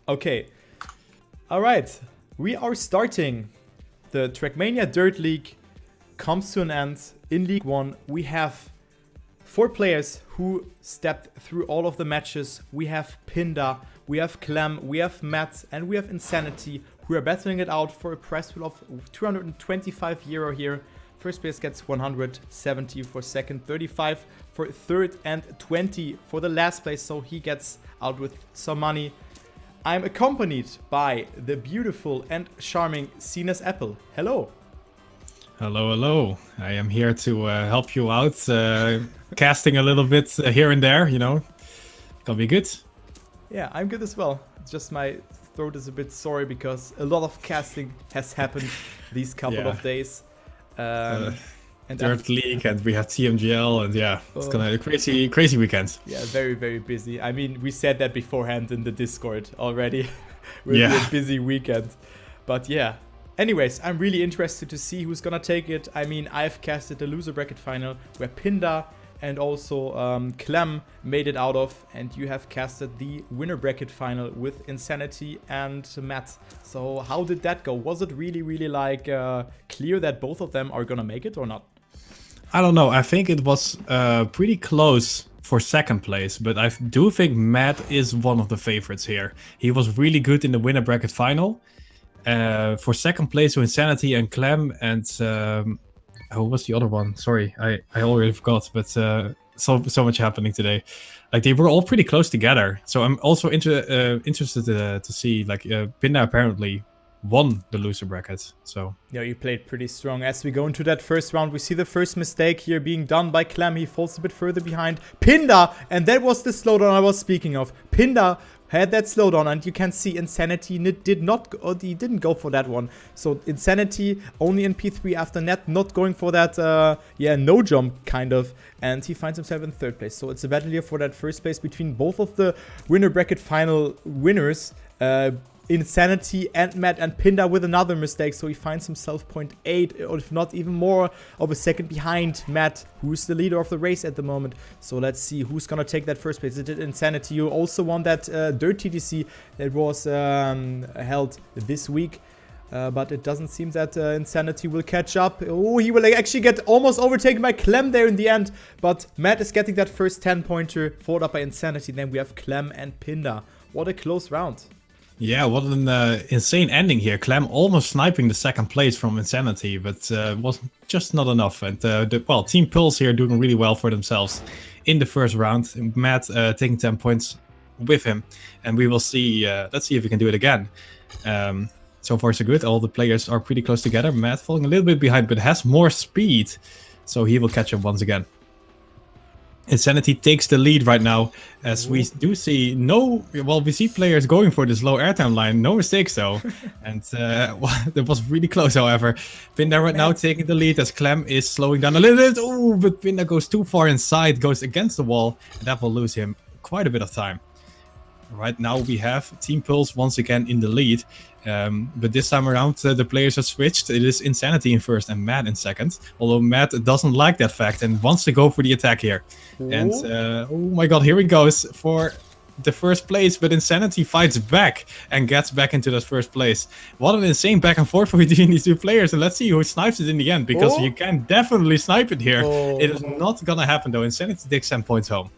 Okay. All right. We are starting. The Trackmania Dirt League comes to an end. In League 1, we have 4 players who stepped through all of the matches. We have Pinda, we have Clem, we have Matt, and we have Insanity, who are battling it out for a prize pool of €225 here. First place gets 170 for second, 35 for third, and 20 for the last place. So he gets out with some money. I'm accompanied by the beautiful and charming SinasAppel. Hello. Hello, hello. I am here to help you out, casting a little bit here and there, you know. Gonna be good. Yeah, I'm good as well. It's just my throat is a bit sore because a lot of casting has happened these couple of days. And Dirt League, and we have TMGL, and yeah, it's gonna be a crazy weekend. Yeah, very, very busy. I mean, we said that beforehand in the Discord already. Will be a busy weekend. But yeah. Anyways, I'm really interested to see who's gonna take it. I mean, I've casted the loser bracket final where Pinda and also Clem made it out of, and you have casted the winner bracket final with Insanity and Matt. So how did that go? Was it really, really like clear that both of them are gonna make it or not? I don't know. I think it was pretty close for second place, but I do think Matt is one of the favorites here. He was really good in the winner bracket final. For second place to Insanity and Clem, and who was the other one? Sorry, I already forgot, but so much happening today. Like, they were all pretty close together. So I'm also interested to see, like, Pinda apparently won the loser bracket. So yeah, you played pretty strong. As we go into that first round, we see the first mistake here being done by Clem. He falls a bit further behind Pinda, and that was the slowdown I was speaking of. Pinda had that slowdown, and you can see Insanity didn't go for that one. So Insanity only in P3 after net, not going for that no jump kind of, and he finds himself in third place. So it's a battle here for that first place between both of the winner bracket final winners, Insanity and Matt, and Pinda with another mistake, so he finds himself 0.8, or if not even more of a second behind Matt, who's the leader of the race at the moment. So let's see who's gonna take that first place. It is Insanity, who also won that Dirt TTC that was held this week. But it doesn't seem that Insanity will catch up. Oh, he will actually get almost overtaken by Clem there in the end. But Matt is getting that first 10-pointer, followed up by Insanity. Then we have Clem and Pinda. What a close round. Yeah, what an insane ending here. Clem almost sniping the second place from Insanity, but was just not enough. And Team Pulse here doing really well for themselves in the first round. Matt taking 10 points with him, and we will see. Let's see if we can do it again. So far so good. All the players are pretty close together. Matt falling a little bit behind, but has more speed, so he will catch up once again. Insanity takes the lead right now, as we do see we see players going for this low airtime line. No mistakes though. And that was really close, however. Pinda right now taking the lead as Clem is slowing down a little bit. Oh, but Pinda goes too far inside, goes against the wall, and that will lose him quite a bit of time. Right now we have Team Pulse once again in the lead. But this time around, the players have switched. It is Insanity in first and Matt in second. Although Matt doesn't like that fact and wants to go for the attack here. Ooh. And oh my god, here he goes for the first place. But Insanity fights back and gets back into that first place. What an insane back and forth between these two players. And let's see who snipes it in the end, because you can definitely snipe it here. It is not gonna happen though. Insanity takes 10 points home.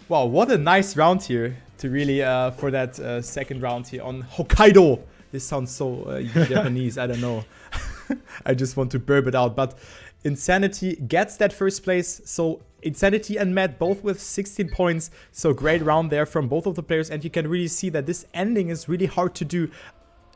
Wow, what a nice round here to really for that second round here on Hokkaido. This sounds so Japanese, I don't know. I just want to burp it out. But Insanity gets that first place. So Insanity and Matt both with 16 points. So great round there from both of the players. And you can really see that this ending is really hard to do.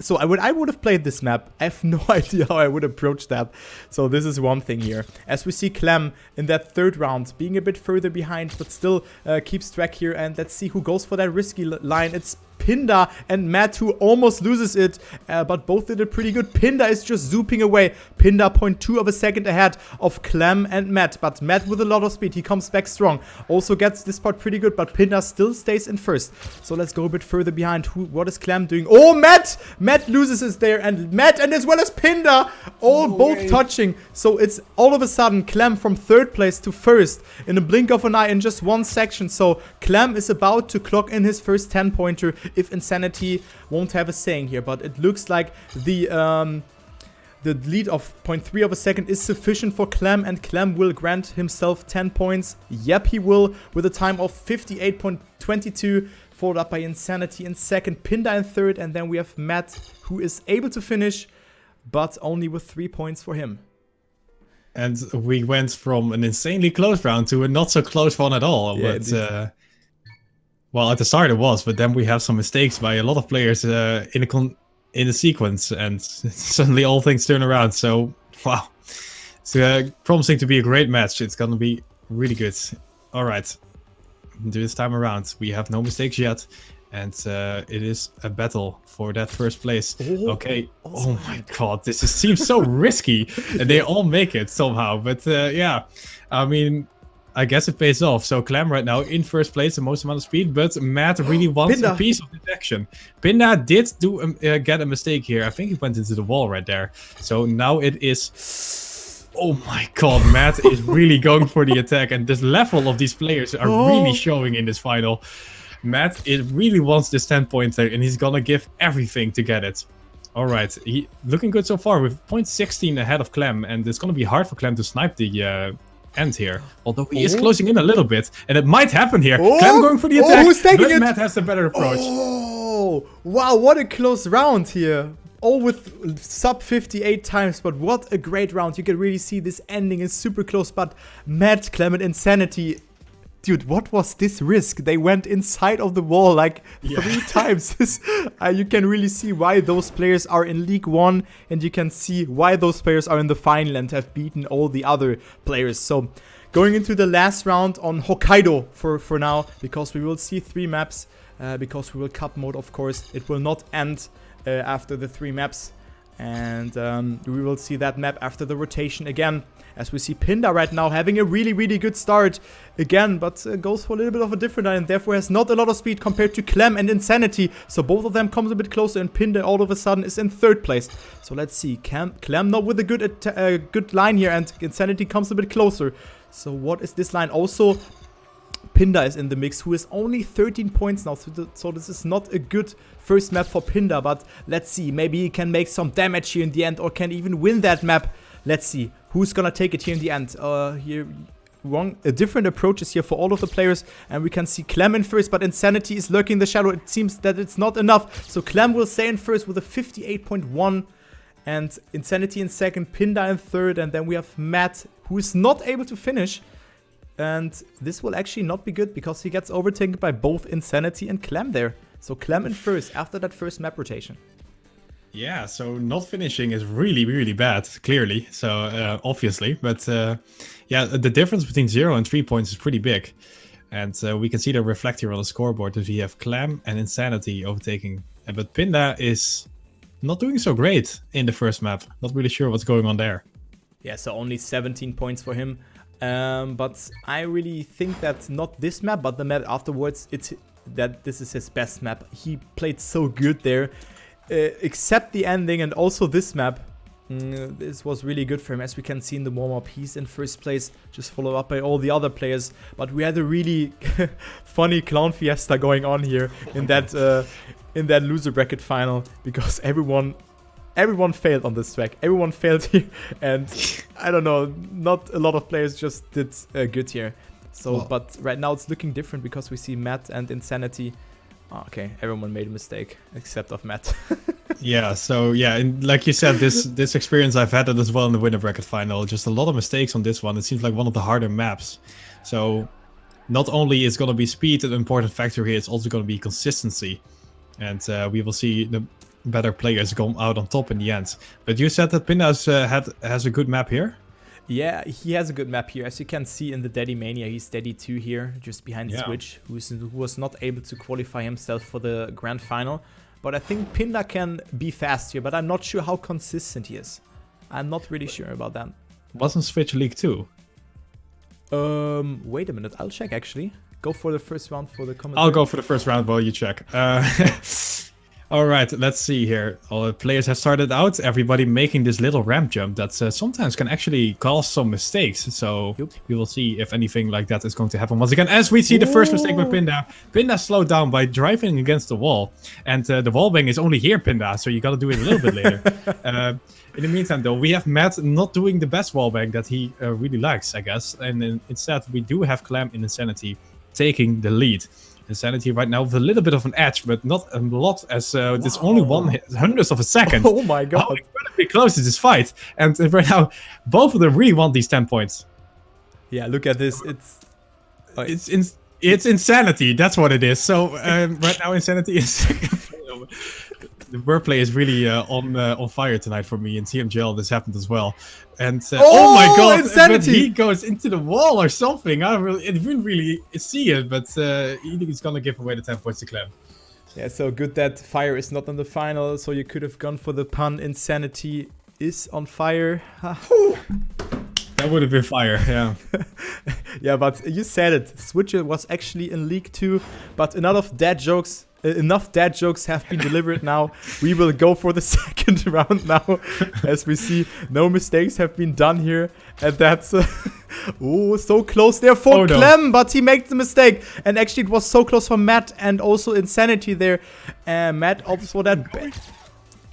So I would have played this map. I have no idea how I would approach that. So this is one thing here. As we see Clem in that third round being a bit further behind, but still keeps track here. And let's see who goes for that risky line. It's Pinda and Matt, who almost loses it, but both did it pretty good. Pinda is just zooping away. Pinda 0.2 of a second ahead of Clem and Matt, but Matt with a lot of speed. He comes back strong. Also gets this part pretty good, but Pinda still stays in first. So let's go a bit further behind. What is Clem doing? Oh, Matt! Matt loses it there, and Matt and as well as Pinda both touching. So it's all of a sudden Clem from third place to first in a blink of an eye in just one section. So Clem is about to clock in his first 10-pointer if Insanity won't have a saying here. But it looks like the lead of 0.3 of a second is sufficient for Clem, and Clem will grant himself 10 points. Yep, he will, with a time of 58.22, followed up by Insanity in second, Pinda in third, and then we have Matt, who is able to finish, but only with 3 points for him. And we went from an insanely close round to a not so close one at all. Yeah, but well, at the start it was, but then we have some mistakes by a lot of players in the sequence, and suddenly all things turn around. So wow, it's promising to be a great match. It's gonna be really good. All right, this time around we have no mistakes yet, and it is a battle for that first place. Okay. Oh my god, this seems so risky, and they all make it somehow. But yeah, I mean, I guess it pays off. So Clem right now in first place, the most amount of speed, but Matt really wants Pinda. A piece of this action. Pinda did get a mistake here. I think he went into the wall right there. So now it is... Oh my god, Matt is really going for the attack, and this level of these players are really showing in this final. Matt really wants this 10-pointer, and he's gonna give everything to get it. All right, looking good so far with 0.16 ahead of Clem, and it's gonna be hard for Clem to snipe the end here. Although he is closing in a little bit, and it might happen here. Clem going for the attack, who's taking it? Matt has a better approach. Oh, wow, what a close round here. All with sub 58 times, but what a great round. You can really see this ending is super close, but Matt, Clem, and Insanity... Dude, what was this risk? They went inside of the wall like 3 times. You can really see why those players are in League 1, and you can see why those players are in the final and have beaten all the other players. So going into the last round on Hokkaido for now, because we will see 3 maps, because we will cup mode, of course. It will not end after the 3 maps, and we will see that map after the rotation again. As we see Pinda right now having a really, really good start again, but goes for a little bit of a different line, and therefore has not a lot of speed compared to Clem and Insanity. So both of them comes a bit closer, and Pinda all of a sudden is in third place. So let's see, Clem not with a good line here, and Insanity comes a bit closer. So what is this line? Also, Pinda is in the mix, who is only 13 points now, so this is not a good first map for Pinda, but let's see, maybe he can make some damage here in the end, or can even win that map. Let's see who's gonna take it here in the end. A different approaches here for all of the players, and we can see Clem in first, but Insanity is lurking in the shadow. It seems that it's not enough, so Clem will stay in first with a 58.1, and Insanity in second, Pinda in third, and then we have Matt, who is not able to finish, and this will actually not be good because he gets overtaken by both Insanity and Clem there. So Clem in first after that first map rotation. Yeah, so not finishing is really, really bad, clearly, so obviously. But yeah, the difference between 0 and 3 points is pretty big. And we can see that reflect here on the scoreboard that we have Clem and Insanity overtaking. But Pinda is not doing so great in the first map. Not really sure what's going on there. Yeah, so only 17 points for him. But I really think that not this map, but the map afterwards, that this is his best map. He played so good there. Except the ending and also this map. This was really good for him. As we can see in the warm-up, he's in first place, just followed up by all the other players. But we had a really funny clown fiesta going on here in that loser bracket final, because everyone failed on this track. Everyone failed here, and I don't know, not a lot of players just did good here. So, well, but right now it's looking different because we see Matt and Insanity. Oh, okay, everyone made a mistake except of Matt. Yeah, so yeah, and like you said, this experience I've had it as well in the winner bracket final. Just a lot of mistakes on this one. It seems like one of the harder maps. So not only is going to be speed an important factor here, it's also going to be consistency. And we will see the better players come out on top in the end. But you said that Pinda has a good map here? Yeah, he has a good map here. As you can see in the Daddy Mania, he's Daddy 2 here, just behind Switch, who was not able to qualify himself for the grand final. But I think Pinda can be fast here, but I'm not sure how consistent he is. I'm not really sure about that. Wasn't Switch League 2? Wait a minute, I'll check actually. Go for the first round for the comment. I'll go for the first round while you check. All right, let's see here. All the players have started out, everybody making this little ramp jump that sometimes can actually cause some mistakes. So we will see if anything like that is going to happen once again. As we see the first mistake by Pinda. Pinda slowed down by driving against the wall. And the wall bang is only here, Pinda, so you got to do it a little bit later. In the meantime, though, we have Matt not doing the best wall bang that he really likes, I guess. And instead, we do have Clem in Insanity taking the lead. Insanity right now with a little bit of an edge, but not a lot, as it's only 1/100th of a second. Oh my god. How incredibly close is this fight. And right now, both of them really want these 10 points. Yeah, look at this. It's Insanity, that's what it is. So right now, Insanity is... The wordplay is really on fire tonight for me. In TMGL, this happened as well. And oh my god, Insanity! He goes into the wall or something. I didn't really see it, but he's gonna give away the 10 points to Clem. Yeah, so good that fire is not on the final. So you could have gone for the pun. Insanity is on fire. That would have been fire, yeah. Yeah, but you said it. Switcher was actually in League 2, but enough dad jokes have been delivered now. We will go for the second round now. As we see, no mistakes have been done here. And that's... oh, so close there for Clem, but he makes the mistake. And actually, it was so close for Matt and also Insanity there. Matt opts for that...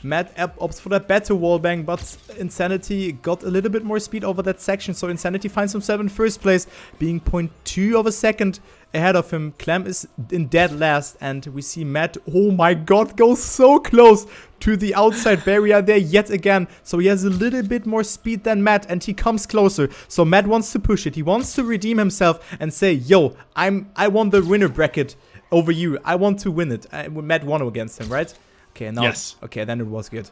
Matt opts for that better wallbang, but Insanity got a little bit more speed over that section. So Insanity finds himself in first place, being 0.2 of a second ahead of him. Clem is in dead last, and we see Matt, oh my god, go so close to the outside barrier there yet again. So he has a little bit more speed than Matt, and he comes closer. So Matt wants to push it. He wants to redeem himself and say, yo, I won the winner bracket over you. I want to win it. Matt won against him, right? Okay, now, yes. Okay, then it was good.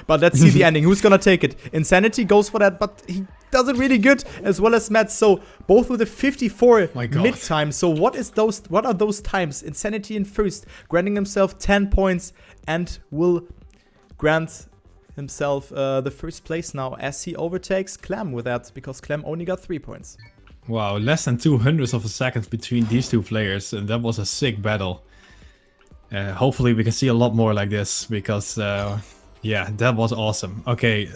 But let's see the ending. Who's gonna take it? Insanity goes for that, but he does it really good, as well as Matt. So both with a 54 mid time. So what are those times? Insanity in first, granting himself 10 points, and will grant himself the first place now, as he overtakes Clem with that, because Clem only got 3 points. Wow, less than 2/100th of a second between these two players, and that was a sick battle. Hopefully we can see a lot more like this, because yeah, that was awesome. Okay,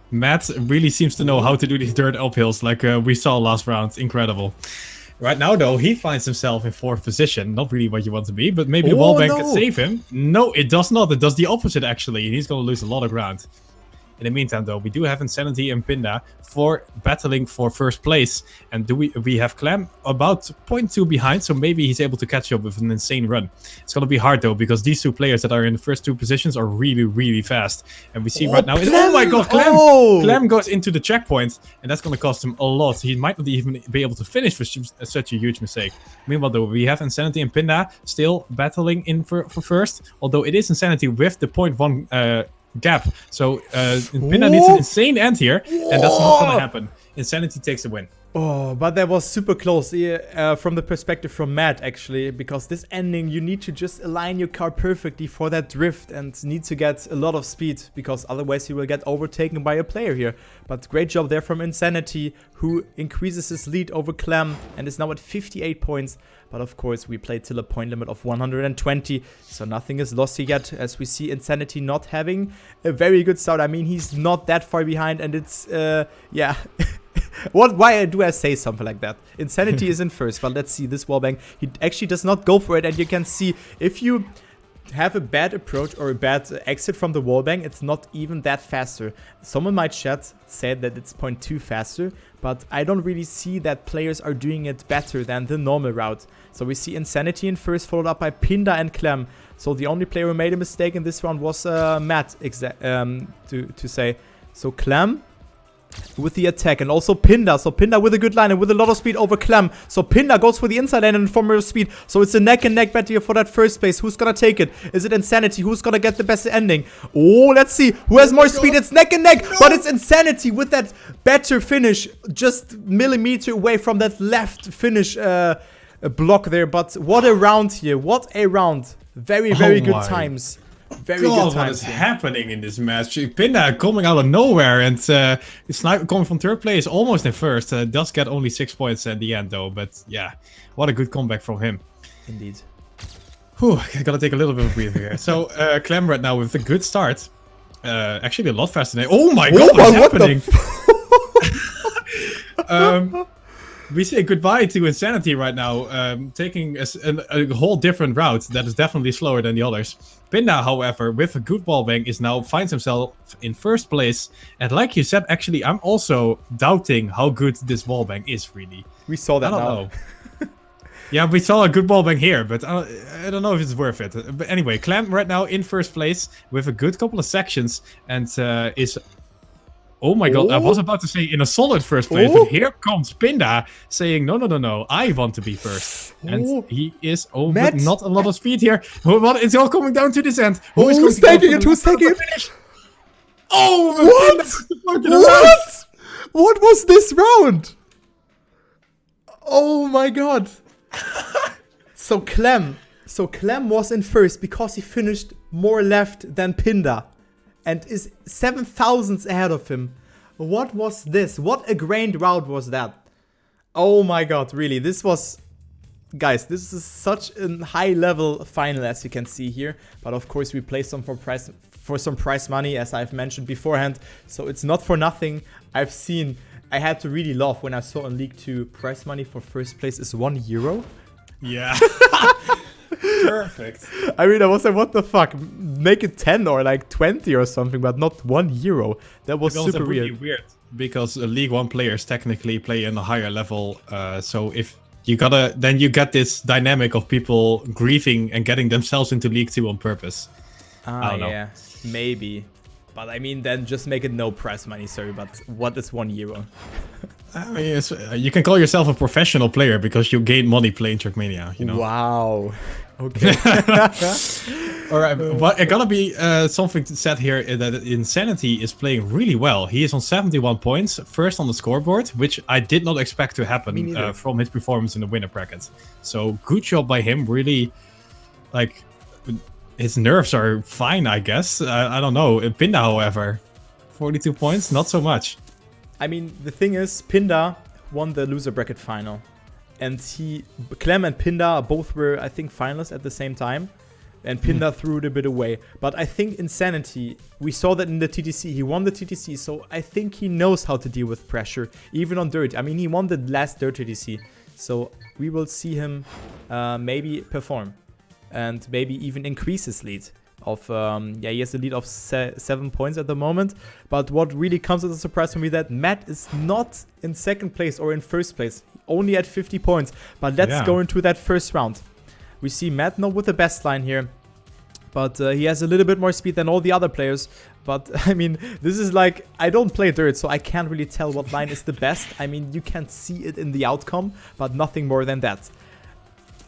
Matt really seems to know how to do these dirt uphills like we saw last round. Incredible. Right now though, he finds himself in 4th position. Not really what you want to be, but maybe the wallbang can save him. No, it does not. It does the opposite actually, and he's gonna lose a lot of ground. In the meantime, though, we do have Insanity and Pinda for battling for first place. And we have Clem about 0.2 behind, so maybe he's able to catch up with an insane run. It's going to be hard, though, because these two players that are in the first 2 positions are really, really fast. And we see right now... Oh my god, Clem! Clem goes into the checkpoint, and that's going to cost him a lot. He might not even be able to finish for such a huge mistake. Meanwhile, though, we have Insanity and Pinda still battling in for first. Although it is Insanity with the 0.1... gap. So Pinda needs an insane end here, and that's not gonna happen. Insanity takes the win. Oh, but that was super close from the perspective from Matt, actually, because this ending, you need to just align your car perfectly for that drift and need to get a lot of speed, because otherwise you will get overtaken by a player here. But great job there from Insanity, who increases his lead over Clem and is now at 58 points. But of course, we played till a point limit of 120, so nothing is lost yet, as we see Insanity not having a very good start. I mean, he's not that far behind, and it's, yeah... Why do I say something like that? Insanity is in first, but let's see this wallbang. He actually does not go for it, and you can see if you have a bad approach or a bad exit from the wallbang, it's not even that faster. Someone might say that it's 0.2 faster, but I don't really see that players are doing it better than the normal route. So we see Insanity in first, followed up by Pinda and Clem. So the only player who made a mistake in this round was Matt, to say. So Clem with the attack, and also Pinda. So Pinda with a good line and with a lot of speed over Clem. So Pinda goes for the inside lane and for speed. So it's a neck and neck battle here for that first place. Who's gonna take it? Is it Insanity? Who's gonna get the best ending? Oh, let's see. Who has more speed? It's neck and neck, but it's Insanity with that better finish, just millimeter away from that left finish block there. But what a round here. What a round. Very, very good times. Very good times. What is happening in this match? Pinda coming out of nowhere, and Sniper coming from third place, almost in first. Does get only 6 points at the end, though. But yeah, what a good comeback from him. Indeed. Whew, I gotta take a little bit of a breather here. So, Clem right now with a good start. Actually a lot faster than... Oh my god, what's happening? We say goodbye to Insanity right now, taking a whole different route that is definitely slower than the others. Pinda, however, with a good wallbang, finds himself in first place. And like you said, actually, I'm also doubting how good this wallbang is, really. We saw that I don't know. Yeah, we saw a good wallbang here, but I don't know if it's worth it. But anyway, Clem right now in first place with a good couple of sections and is... Oh my god, I was about to say in a solid first place, but here comes Pinda saying, no, I want to be first. And he is, but not a lot of speed here. It's all coming down to this end. Who's taking it? Who's taking it? Oh, what? What was this round? Oh my god. So Clem was in first because he finished more left than Pinda. And is 7 thousandths ahead of him. What was this? What a grained route was that? Oh my god, really. This was... Guys, this is such a high-level final, as you can see here. But of course, we play some for some prize money, as I've mentioned beforehand. So it's not for nothing. I had to really laugh when I saw in League 2 prize money for first place is €1. Yeah. Perfect. I mean, I was like, what the fuck? Make it 10 or like 20 or something, but not €1. That was super really weird. Because League 1 players technically play in a higher level. So if you then you get this dynamic of people grieving and getting themselves into League 2 on purpose. I don't know. Yeah, maybe. But I mean, then just make it no prize money, sorry. But what is €1? I mean, you can call yourself a professional player because you gain money playing Trackmania, you know? Wow. Okay. All right, but it gotta be something said here that Insanity is playing really well. He is on 71 points, first on the scoreboard, which I did not expect to happen from his performance in the winner bracket. So good job by him, really, like, his nerves are fine, I guess. I don't know. Pinda, however, 42 points, not so much. I mean, the thing is, Pinda won the loser bracket final. And Clem and Pinda both were, I think, finalists at the same time. And Pinda threw it a bit away. But I think Insanity, we saw that in the TTC. He won the TTC, so I think he knows how to deal with pressure, even on dirt. I mean, he won the last dirt TTC. So we will see him maybe perform. And maybe even increase his lead. He has a lead of 7 points at the moment. But what really comes as a surprise for me that Matt is not in second place or in first place. Only at 50 points. But let's go into that first round. We see Matt not with the best line here. But he has a little bit more speed than all the other players. But, I mean, this is like... I don't play dirt, so I can't really tell what line is the best. I mean, you can see it in the outcome, but nothing more than that.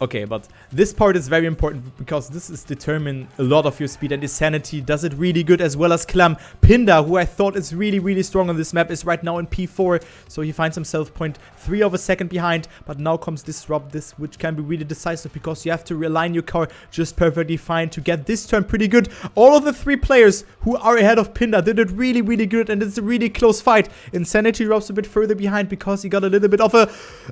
Okay, but this part is very important because this is determine a lot of your speed, and Insanity does it really good, as well as Clem. Pinda, who I thought is really, really strong on this map, is right now in P4, so he finds himself 0.3 of a second behind. But now comes Disrupt, which can be really decisive because you have to realign your car just perfectly fine to get this turn pretty good. All of the 3 players who are ahead of Pinda did it really, really good, and it's a really close fight. Insanity drops a bit further behind because he got a little bit of a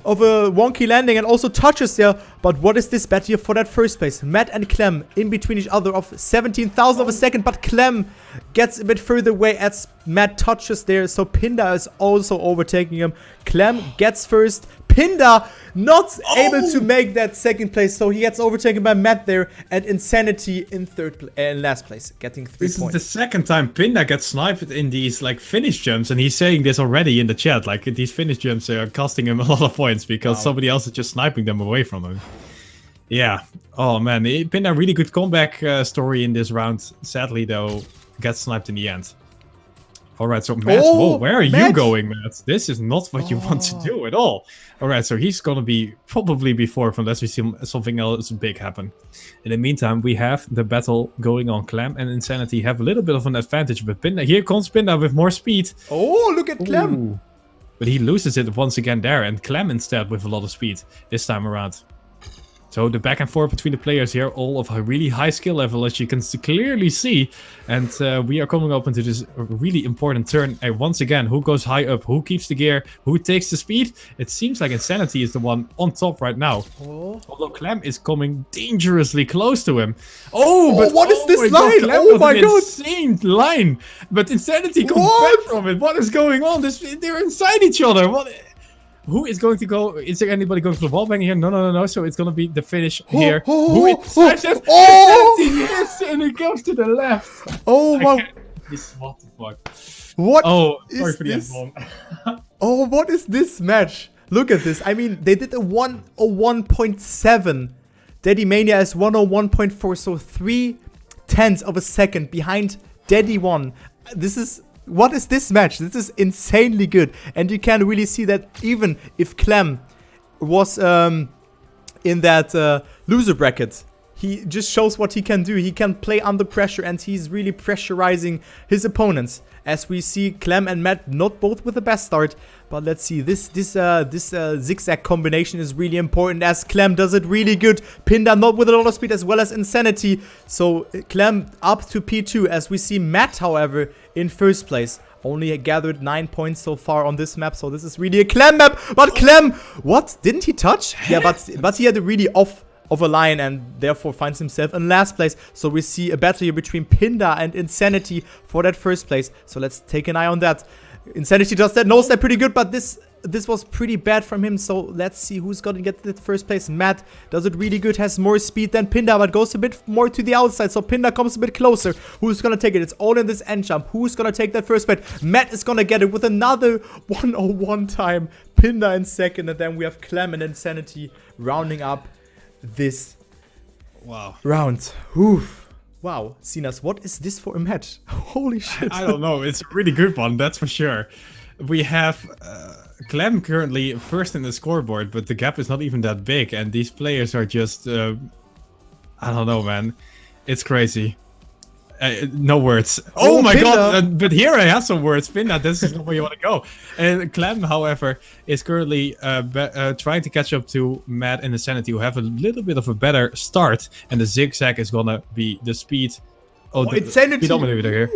wonky landing and also touches there. But what is this battle for that first place? Matt and Clem in between each other of 17,000 of a second, but Clem gets a bit further away as Matt touches there, so Pinda is also overtaking him. Clem gets first. Pinda not able to make that second place, so he gets overtaken by Matt there, and Insanity in last place, getting 3 points. This is the second time Pinda gets sniped in these like finish jumps, and he's saying this already in the chat. Like, these finish jumps are costing him a lot of points because somebody else is just sniping them away from him. Yeah. Oh man, Pinda really good comeback story in this round. Sadly though, gets sniped in the end. Alright, so Matt, whoa, where are you going, Matt? This is not what you want to do at all. Alright, so he's gonna be probably B4 unless we see something else big happen. In the meantime, we have the battle going on. Clem and Insanity have a little bit of an advantage, but Pinda, here comes Pinda with more speed. Oh, look at Clem! Ooh. But he loses it once again there, and Clem instead with a lot of speed this time around. So the back and forth between the players here, all of a really high skill level, as you can clearly see. And we are coming up into this really important turn. And once again, who goes high up? Who keeps the gear? Who takes the speed? It seems like Insanity is the one on top right now. Oh. Although Clem is coming dangerously close to him. Oh, but what is this line? Clem Oh was my an god! Insane line. But Insanity comes back from it. What is going on? They're inside each other. What? Who is going to go? Is there anybody going for the wall bang here? No. So it's going to be the finish here. Who is freshest? Yes, and it goes to the left. Oh my! What the fuck? What? Oh, is sorry for the this? F-bomb. Oh, what is this match? Look at this. I mean, they did a 101.7. Trackmania is 101.4, so 0.3 of a second behind Daddy 1. This is... What is this match? This is insanely good. And you can really see that even if Clem was in that loser bracket, he just shows what he can do. He can play under pressure and he's really pressurizing his opponents. As we see Clem and Matt not both with the best start. But let's see, this zigzag combination is really important as Clem does it really good. Pinda not with a lot of speed as well as Insanity. So Clem up to P2 as we see Matt, however, in first place. Only gathered 9 points so far on this map. So this is really a Clem map. But Clem, what? Didn't he touch? Yeah, but he had a really off a line and therefore finds himself in last place. So we see a battle here between Pinda and Insanity for that first place. So let's take an eye on that. Insanity does that, knows that pretty good, but this was pretty bad from him. So let's see who's gonna get the first place. Matt does it really good, has more speed than Pinda, but goes a bit more to the outside. So Pinda comes a bit closer. Who's gonna take it? It's all in this end jump. Who's gonna take that first bet? Matt is gonna get it with another 101 time. Pinda in second, and then we have Clem and Insanity rounding up this round. Oof. Wow, Sinas, what is this for a match? Holy shit. I don't know. It's a really good one, that's for sure. We have Clem currently first in the scoreboard, but the gap is not even that big. And these players are just... I don't know, man. It's crazy. No words. Oh my Pinda. god, but here I have some words. Pinda, this is not where you want to go. And Clem, however, is currently trying to catch up to Matt and Insanity, who have a little bit of a better start. And the zigzag is gonna be the speed. Oh, the Insanity! Speed dominator here.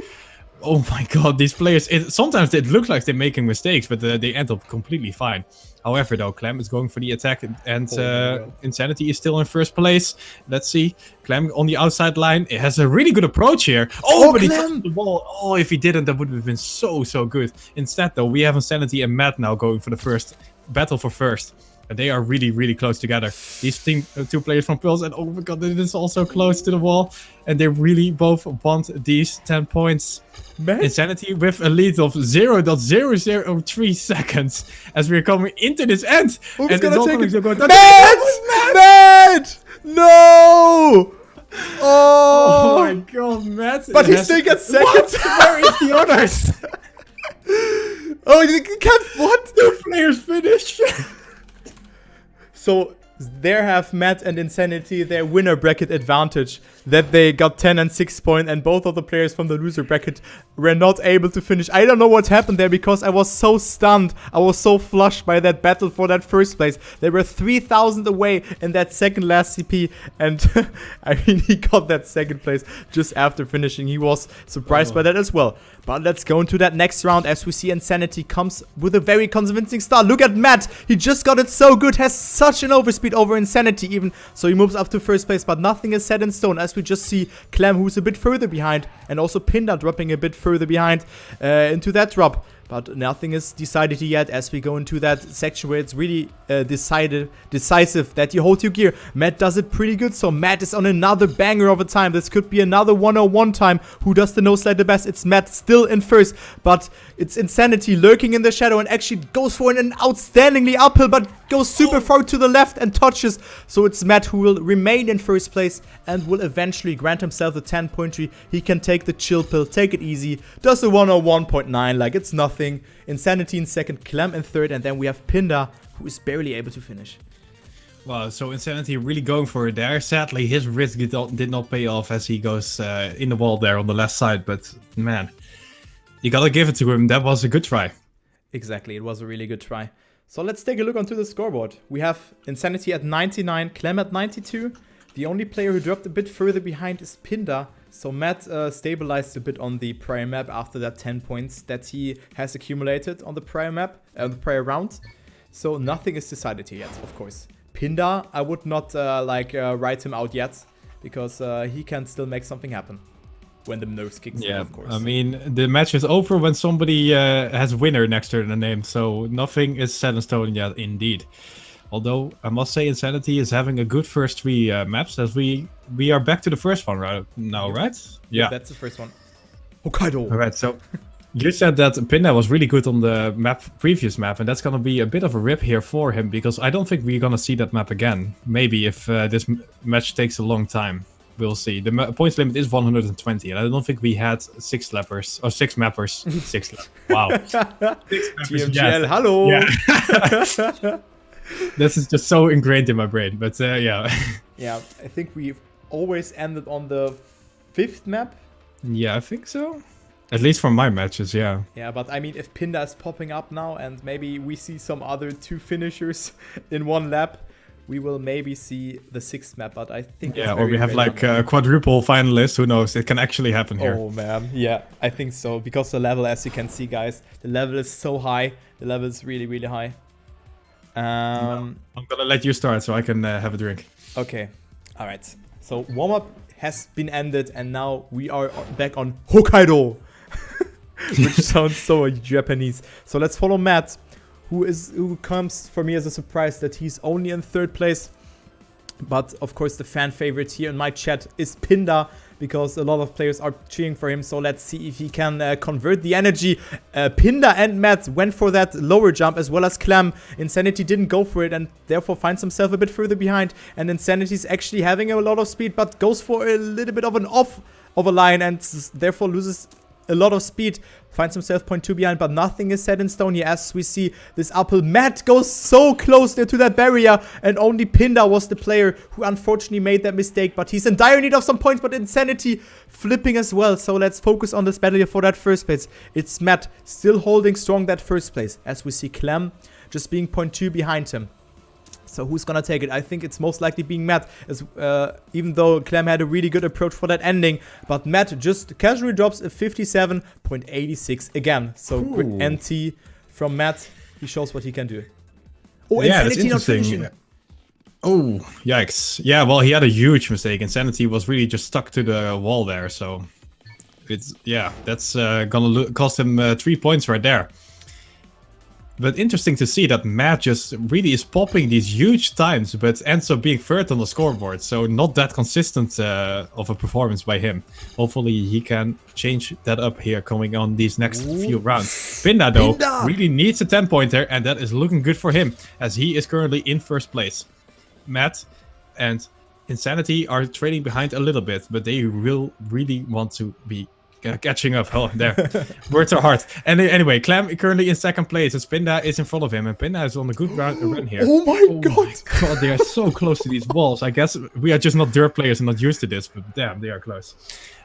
Oh my god, these players, sometimes it looks like they're making mistakes, but they end up completely fine. However, though, Clem is going for the attack, and Insanity is still in first place. Let's see. Clem on the outside line. It has a really good approach here. Oh, but he touched the ball. Oh, if he didn't, that would have been so good. Instead, though, we have Insanity and Matt now going for the first battle for first. And they are really close together. These two players from Pulse, and oh my god, it is also close to the wall. And they really both want these 10 points. Man. Insanity with a lead of 0.003 seconds as we're coming into this end. Who's and gonna take it? Matt! Matt! No! Oh my god, Matt. But he still gets second. Where is the others? Oh, you can't. What? Two players finished. So there have Matt and Insanity their winner bracket advantage that they got 10 and 6 points, and both of the players from the loser bracket were not able to finish. I don't know what happened there because I was so stunned. I was so flushed by that battle for that first place. They were 3,000 away in that second last CP, and I mean, he got that second place just after finishing. He was surprised by that as well. But let's go into that next round as we see Insanity comes with a very convincing start. Look at Matt. He just got it so good. Has such an overspeed over Insanity even. So he moves up to first place. But nothing is set in stone as we just see Clem, who's a bit further behind. And also Pinda dropping a bit further behind into that drop. But nothing is decided yet as we go into that section where it's really decisive that you hold your gear. Matt does it pretty good, so Matt is on another banger of a time. This could be another 101 time. Who does the no slide the best? It's Matt still in first, but it's Insanity lurking in the shadow and actually goes for an outstandingly uphill, but goes super far to the left and touches. So it's Matt who will remain in first place and will eventually grant himself the 10-point tree. He can take the chill pill, take it easy, does the 101.9 like it's nothing. Insanity in second, Clem in third, and then we have Pinda, who is barely able to finish. Wow, so Insanity really going for it there. Sadly, his risk did not pay off as he goes in the wall there on the left side. But man, you gotta give it to him. That was a good try. Exactly, it was a really good try. So let's take a look onto the scoreboard. We have Insanity at 99, Clem at 92. The only player who dropped a bit further behind is Pinda. So Matt stabilized a bit on the prior map after that 10 points that he has accumulated on the prior map, the prior round. So nothing is decided here yet, of course. Pinda, I would not write him out yet, because he can still make something happen when the nerves kicks in, of course. I mean, the match is over when somebody has winner next to the name, so nothing is set in stone yet, indeed. Although, I must say, Insanity is having a good first 3 maps, as we are back to the first one right now, right? Yeah, that's the first one. Hokkaido! Alright, so you said that Pinda was really good on the previous map, and that's gonna be a bit of a rip here for him, because I don't think we're gonna see that map again. Maybe if this match takes a long time. We'll see. The points limit is 120, and I don't think we had 6 lappers or 6 mappers. 6. Wow. 6 mappers, GMGL, hello. Yeah. This is just so ingrained in my brain, but yeah. Yeah, I think we've always ended on the 5th map. Yeah, I think so. At least from my matches, yeah. Yeah, but I mean, if Pinda is popping up now, and maybe we see some other 2 finishers in 1 lap, we will maybe see the 6th map, but I think... Yeah, or we have like a quadruple finalist, who knows, it can actually happen here. Oh man, yeah, I think so, because the level, as you can see guys, the level is so high, the level is really, really high. I'm gonna let you start so I can have a drink. Okay, alright, so warm-up has been ended, and now we are back on Hokkaido, which sounds so Japanese. So let's follow Matt, who comes for me as a surprise that he's only in 3rd place. But of course the fan favorite here in my chat is Pinda, because a lot of players are cheering for him. So let's see if he can convert the energy. Pinda and Matt went for that lower jump, as well as Clem. Insanity didn't go for it, and therefore finds himself a bit further behind. And Insanity is actually having a lot of speed, but goes for a little bit of an off of a line, and therefore loses a lot of speed, finds himself 0.2 behind, but nothing is set in stone here. As we see this Appel, Matt goes so close there to that barrier, and only Pinda was the player who unfortunately made that mistake, but he's in dire need of some points, but Insanity flipping as well. So let's focus on this battle here for that 1st place. It's Matt still holding strong that 1st place, as we see Clem just being 0.2 behind him. So who's gonna take it? I think it's most likely being Matt, as even though Clem had a really good approach for that ending. But Matt just casually drops a 57.86 again. So NT from Matt, he shows what he can do. Oh, yeah, Insanity that's not interesting. finishing. Oh, yikes. Yeah, well, he had a huge mistake. Insanity was really just stuck to the wall there. So, it's that's gonna cost him 3 points right there. But interesting to see that Matt just really is popping these huge times, but ends up being 3rd on the scoreboard. So not that consistent of a performance by him. Hopefully he can change that up here coming on these next few rounds. Pinda, though, really needs a 10-pointer, and that is looking good for him, as he is currently in 1st place. Matt and Insanity are trailing behind a little bit, but they will really want to be catching up. Oh, there. Words are hard. And anyway, Clem currently in 2nd place, as Pinda is in front of him, and Pinda is on a good run here. Oh my god, they are so close to these walls. I guess we are just not dirt players and not used to this, but damn, they are close.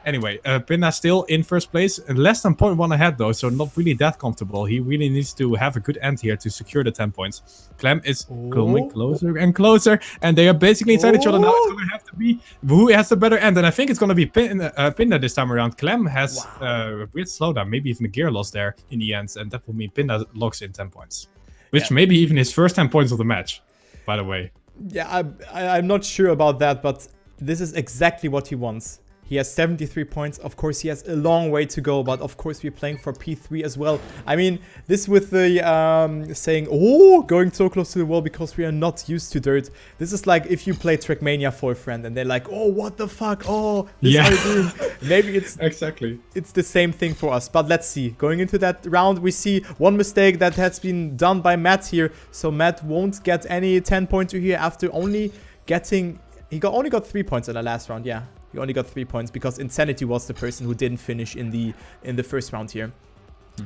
Anyway, Pinda still in 1st place, and less than 0.1 ahead though, so not really that comfortable. He really needs to have a good end here to secure the 10 points. Clem is coming closer and closer, and they are basically inside each other now. It's going to have to be who has the better end, and I think it's going to be Pinda this time around. Clem has a weird slowdown, maybe even a gear loss there in the end, and that will mean Pinda locks in 10 points. Which may be even his first 10 points of the match, by the way. Yeah, I'm not sure about that, but this is exactly what he wants. He has 73 points. Of course, he has a long way to go, but of course, we're playing for P3 as well. I mean, this with the saying, oh, going so close to the wall because we are not used to dirt. This is like if you play Trackmania for a friend and they're like, oh, what the fuck? Oh, this is how you do. Maybe it's exactly. It's the same thing for us, but let's see. Going into that round, we see one mistake that has been done by Matt here. So Matt won't get any 10-pointer here after only getting... only got 3 points in the last round, yeah. He only got 3 points because Insanity was the person who didn't finish in the 1st round here.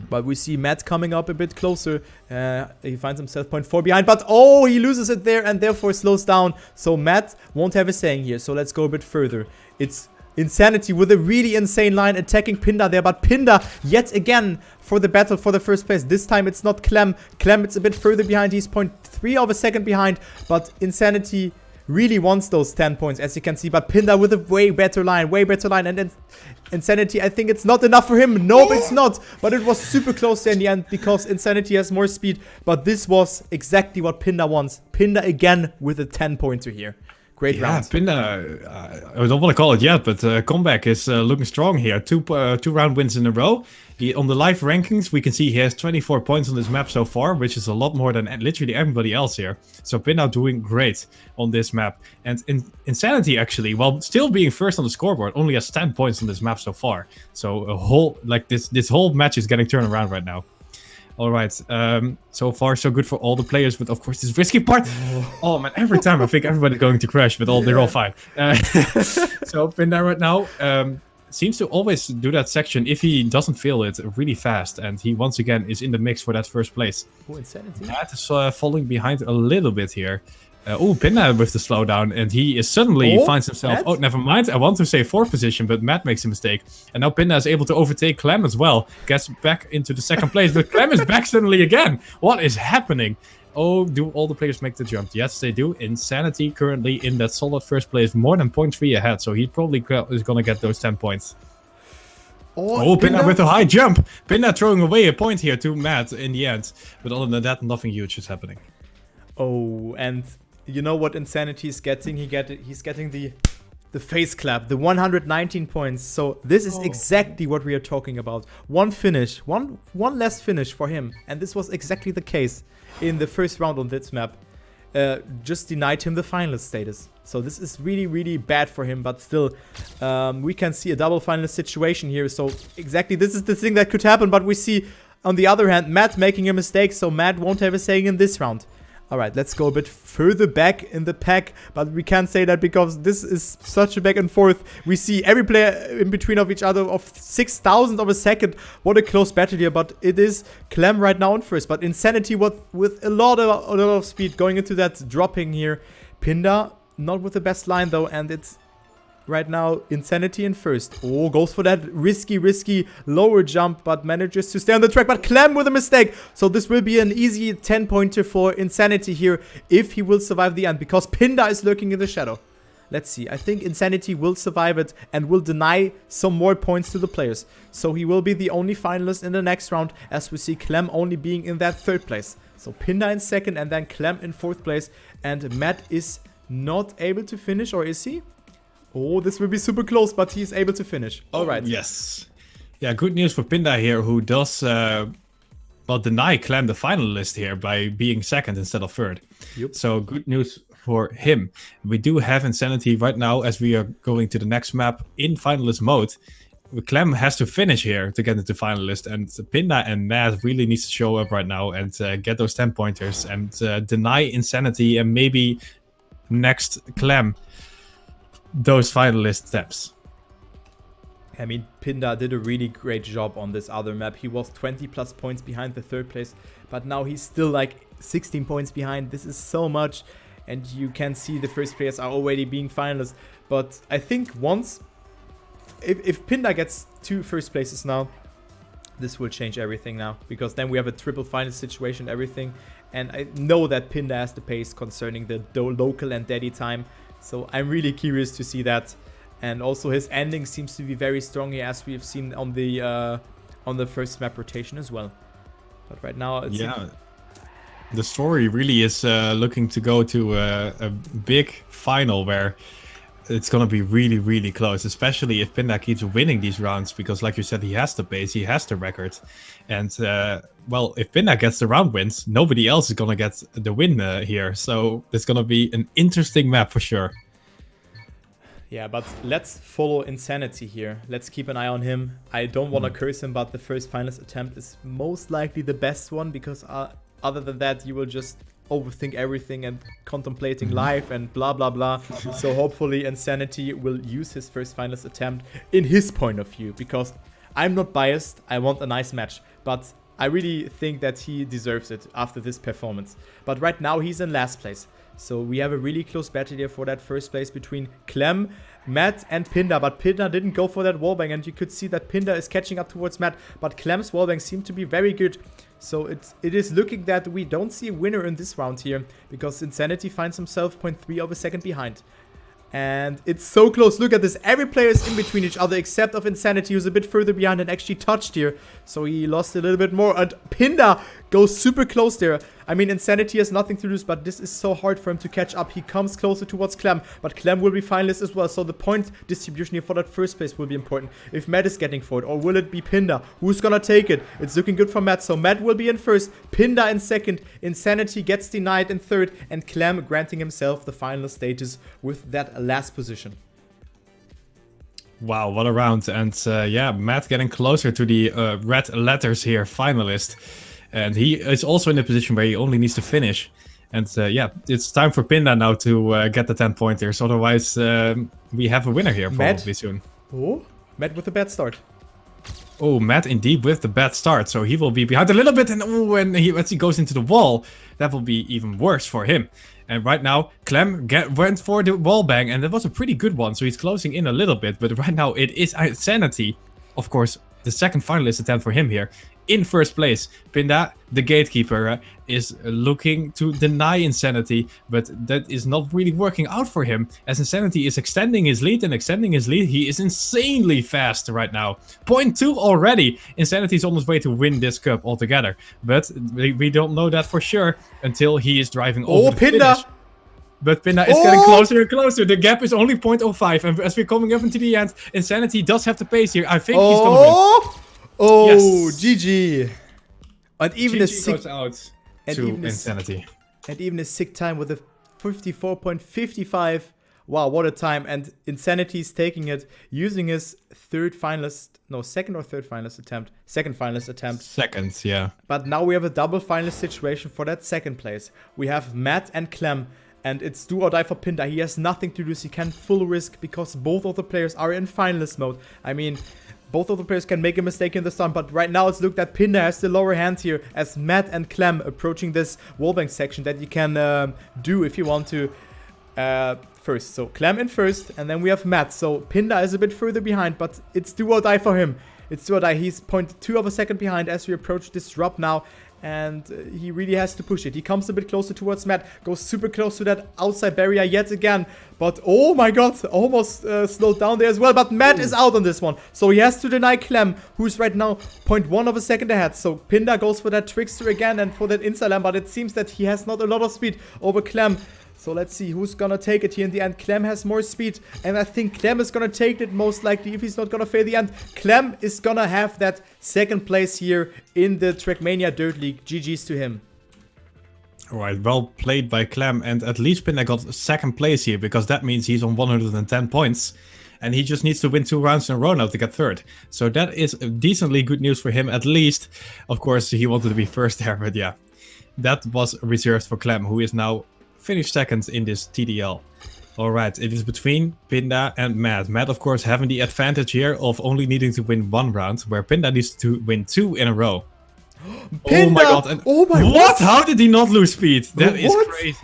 But we see Matt coming up a bit closer. He finds himself 0.4 behind, but oh, he loses it there and therefore slows down. So Matt won't have a saying here. So let's go a bit further. It's Insanity with a really insane line attacking Pinda there. But Pinda, yet again, for the battle for the first place. This time it's not Clem. Clem, it's a bit further behind. He's 0.3 of a second behind. But Insanity really wants those 10 points, as you can see. But Pinda with a way better line. And then Insanity, I think it's not enough for him. Nope, it's not. But it was super close there in the end because Insanity has more speed. But this was exactly what Pinda wants. Pinda again with a 10-pointer here. Great round. Yeah, Pinda, I don't want to call it yet, but comeback is looking strong here. Two round wins in a row. On the live rankings, we can see he has 24 points on this map so far, which is a lot more than literally everybody else here. So Pinda doing great on this map. And Insanity, actually, while still being first on the scoreboard, only has 10 points on this map so far. So a whole, like this whole match is getting turned around right now. All right, so far so good for all the players, but of course this risky part. Oh man, every time I think everybody's going to crash, but they're all fine. So Pinda right now seems to always do that section if he doesn't feel it really fast, and he once again is in the mix for that first place. Oh, Insanity. That is falling behind a little bit here. Pinda with the slowdown, and he is suddenly finds himself. Matt? Oh, never mind. I want to say 4th position, but Matt makes a mistake, and now Pinda is able to overtake Clem as well. Gets back into the 2nd place, but Clem is back suddenly again. What is happening? Oh, do all the players make the jump? Yes, they do. Insanity currently in that solid 1st place, more than 0.3 ahead, so he probably is gonna get those 10 points. Oh, Pinda with a high jump. Pinda throwing away a point here to Matt in the end, but other than that, nothing huge is happening. Oh, and you know what Insanity is getting? He's getting the face clap, the 119 points. So this is exactly what we are talking about. One finish, one less finish for him, and this was exactly the case in the first round on this map. Just denied him the finalist status. So this is really, really bad for him, but still, we can see a double finalist situation here. So exactly, this is the thing that could happen, but we see, on the other hand, Matt making a mistake, so Matt won't have a saying in this round. Alright, let's go a bit further back in the pack, but we can't say that because this is such a back and forth. We see every player in between of each other of 6,000 of a second. What a close battle here, but it is Clem right now in first, but Insanity with a lot of speed going into that dropping here. Pinda, not with the best line though, and it's right now Insanity in first. Oh, goes for that risky lower jump, but manages to stay on the track. But Clem with a mistake. So this will be an easy 10-pointer for Insanity here if he will survive the end, because Pinda is lurking in the shadow. Let's see. I think Insanity will survive it and will deny some more points to the players. So he will be the only finalist in the next round, as we see Clem only being in that 3rd place. So Pinda in 2nd and then Clem in 4th place. And Matt is not able to finish, or is he? Oh, this will be super close, but he's able to finish. All right. Yes. Yeah, good news for Pinda here, who does deny Clem the finalist here by being 2nd instead of 3rd. Yep. So good news for him. We do have Insanity right now as we are going to the next map in finalist mode. Clem has to finish here to get into finalist, and Pinda and Matt really needs to show up right now and get those 10 pointers and deny Insanity and maybe next Clem those finalist steps. I mean, Pinda did a really great job on this other map. He was 20 plus points behind the 3rd place, but now he's still like 16 points behind. This is so much, and you can see the first players are already being finalists. But I think once, if Pinda gets 2 first places now, this will change everything now, because then we have a triple finalist situation, everything. And I know that Pinda has the pace concerning the local and daddy time. So I'm really curious to see that. And also his ending seems to be very strong here, as we have seen on the first map rotation as well. But right now, it's the story really is looking to go to a big final where it's going to be really, really close, especially if Pinda keeps winning these rounds, because like you said, he has the pace, he has the record. And, well, if Pinda gets the round wins, nobody else is going to get the win here. So it's going to be an interesting map for sure. Yeah, but let's follow Insanity here. Let's keep an eye on him. I don't want to curse him, but the first finalist attempt is most likely the best one, because other than that, you will just overthink everything and contemplating life and blah blah blah. So hopefully Insanity will use his first finalist attempt in his point of view, because I'm not biased. I want a nice match, but I really think that he deserves it after this performance. But right now he's in last place, so we have a really close battle here for that first place between Clem Matt and Pinda, but Pinda didn't go for that wallbang, and you could see that Pinda is catching up towards Matt, but Clem's wallbang seemed to be very good. So it is looking that we don't see a winner in this round here, because Insanity finds himself 0.3 of a second behind. And it's so close. Look at this. Every player is in between each other except of Insanity, who's a bit further behind and actually touched here. So he lost a little bit more. And Pinda goes super close there. I mean, Insanity has nothing to lose, but this is so hard for him to catch up. He comes closer towards Clem, but Clem will be finalist as well. So the point distribution here for that first place will be important. If Matt is getting forward, or will it be Pinda? Who's gonna take it? It's looking good for Matt. So Matt will be in first, Pinda in second, Insanity gets denied in third, and Clem granting himself the final stages with that last position. Wow, what a round. And yeah, Matt getting closer to the red letters here, finalist. And he is also in a position where he only needs to finish. And yeah, it's time for Pinda now to get the 10 pointers. Otherwise, we have a winner here probably soon. Oh, Matt with a bad start. Oh, Matt indeed with the bad start. So he will be behind a little bit. And oh, as he goes into the wall, that will be even worse for him. And right now, Clem went for the wall bang. And that was a pretty good one. So he's closing in a little bit. But right now, it is Insanity. Of course, the second finalist attempt for him here. In first place, Pinda, the gatekeeper, is looking to deny Insanity, but that is not really working out for him, as Insanity is extending his lead and extending his lead. He is insanely fast right now. 0.2 already. Insanity is on his way to win this cup altogether, but we don't know that for sure until he is driving over the Pinda! finish. But Pinda is getting closer and closer. The gap is only 0.05, and as we're coming up into the end, Insanity does have the pace here. I think he's gonna win. Oh, yes. GG. And even a sick goes out to Insanity. And even a sick time with a 54.55. Wow, what a time. And Insanity is taking it, using his second or third finalist attempt. Second finalist attempt. Second, yeah. But now we have a double finalist situation for that second place. We have Matt and Clem. And it's do or die for Pinda. He has nothing to lose. He can full risk because both of the players are in finalist mode. I mean, both of the players can make a mistake in the start, but right now it's looked that Pinda has the lower hand here as Matt and Clem approaching this wallbang section that you can do if you want to first. So Clem in first, and then we have Matt. So Pinda is a bit further behind, but it's do or die for him. It's do or die. He's 0.2 of a second behind as we approach this drop now. And he really has to push it. He comes a bit closer towards Matt. Goes super close to that outside barrier yet again. But oh my god, almost slowed down there as well. But Matt is out on this one. So he has to deny Clem, who's right now 0.1 of a second ahead. So Pinda goes for that trickster again and for that inside lamp. But it seems that he has not a lot of speed over Clem. So let's see who's gonna take it here in the end. Clem has more speed, and I think Clem is gonna take it most likely if he's not gonna fail the end. Clem is gonna have that second place here in the Trackmania Dirt League. GG's to him. Alright, well played by Clem, and at least Pinda got second place here, because that means he's on 110 points. And he just needs to win 2 rounds in a row now to get third. So that is decently good news for him, at least. Of course, he wanted to be first there, but yeah. That was reserved for Clem, who is now finished second in this TDL. Alright, it is between Pinda and Matt. Matt, of course, having the advantage here of only needing to win 1 round, where Pinda needs to win 2 in a row. Pinda! Oh my god. And oh my what? How did he not lose speed? That is what? crazy.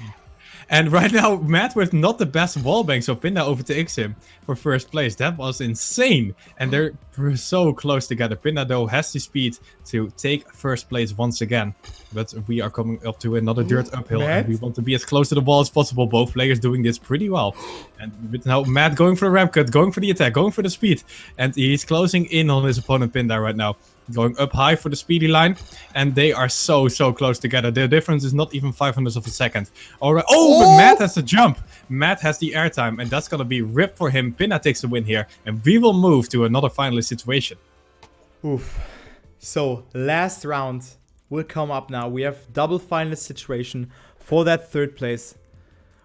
And right now, Matt with not the best wallbang, so Pinda overtakes him for first place. That was insane. And they're so close together. Pinda, though, has the speed to take first place once again. But we are coming up to another dirt uphill. Matt? And we want to be as close to the wall as possible. Both players doing this pretty well. And with now Matt going for the ramp cut, going for the attack, going for the speed. And he's closing in on his opponent, Pinda, right now. Going up high for the speedy line, and they are so close together. The difference is not even 500ths of a second. Alright. Oh, but Matt has the jump. Matt has the airtime, and that's gonna be ripped for him. Pinda takes the win here, and we will move to another finalist situation. Oof. So last round will come up now. We have double finalist situation for that third place.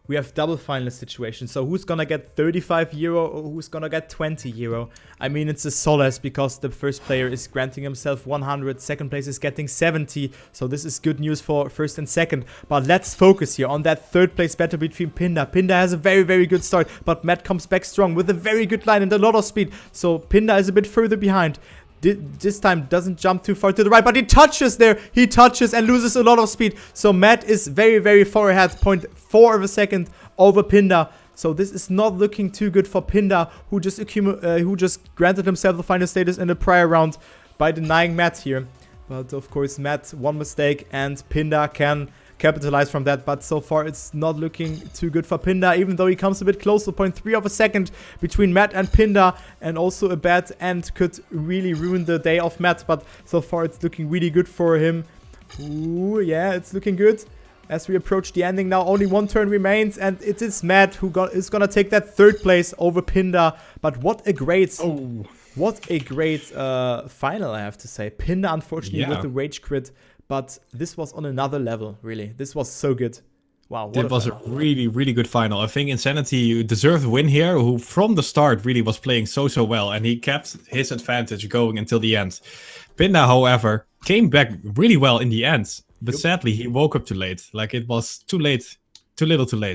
We have double finalist situation. So who's gonna get 35 euro or who's gonna get 20 euro? I mean, it's a solace because the first player is granting himself 100. Second place is getting 70. So this is good news for first and second. But let's focus here on that third place battle between Pinda. Pinda has a very good start. But Matt comes back strong with a very good line and a lot of speed. So Pinda is a bit further behind. This time doesn't jump too far to the right, but he touches there. He touches and loses a lot of speed. So Matt is very far ahead, 0.4 of a second over Pinda. So this is not looking too good for Pinda, who just granted himself the final status in the prior round by denying Matt here. But of course, Matt, one mistake, and Pinda can capitalize from that. But so far, it's not looking too good for Pinda, even though he comes a bit close to 0.3 of a second between Matt and Pinda. And also a bad end could really ruin the day of Matt. But so far, it's looking really good for him. Ooh, yeah, it's looking good. As we approach the ending now, only one turn remains, and it is Matt who is gonna take that third place over Pinda. But what a great, final, I have to say. Pinda, unfortunately, with the rage crit, but this was on another level, really. This was so good. Wow, it was a really, really good final. I think Insanity deserved a win here, who from the start really was playing so well, and he kept his advantage going until the end. Pinda, however, came back really well in the end. But sadly, he woke up too late. Like, it was too late, too little too late.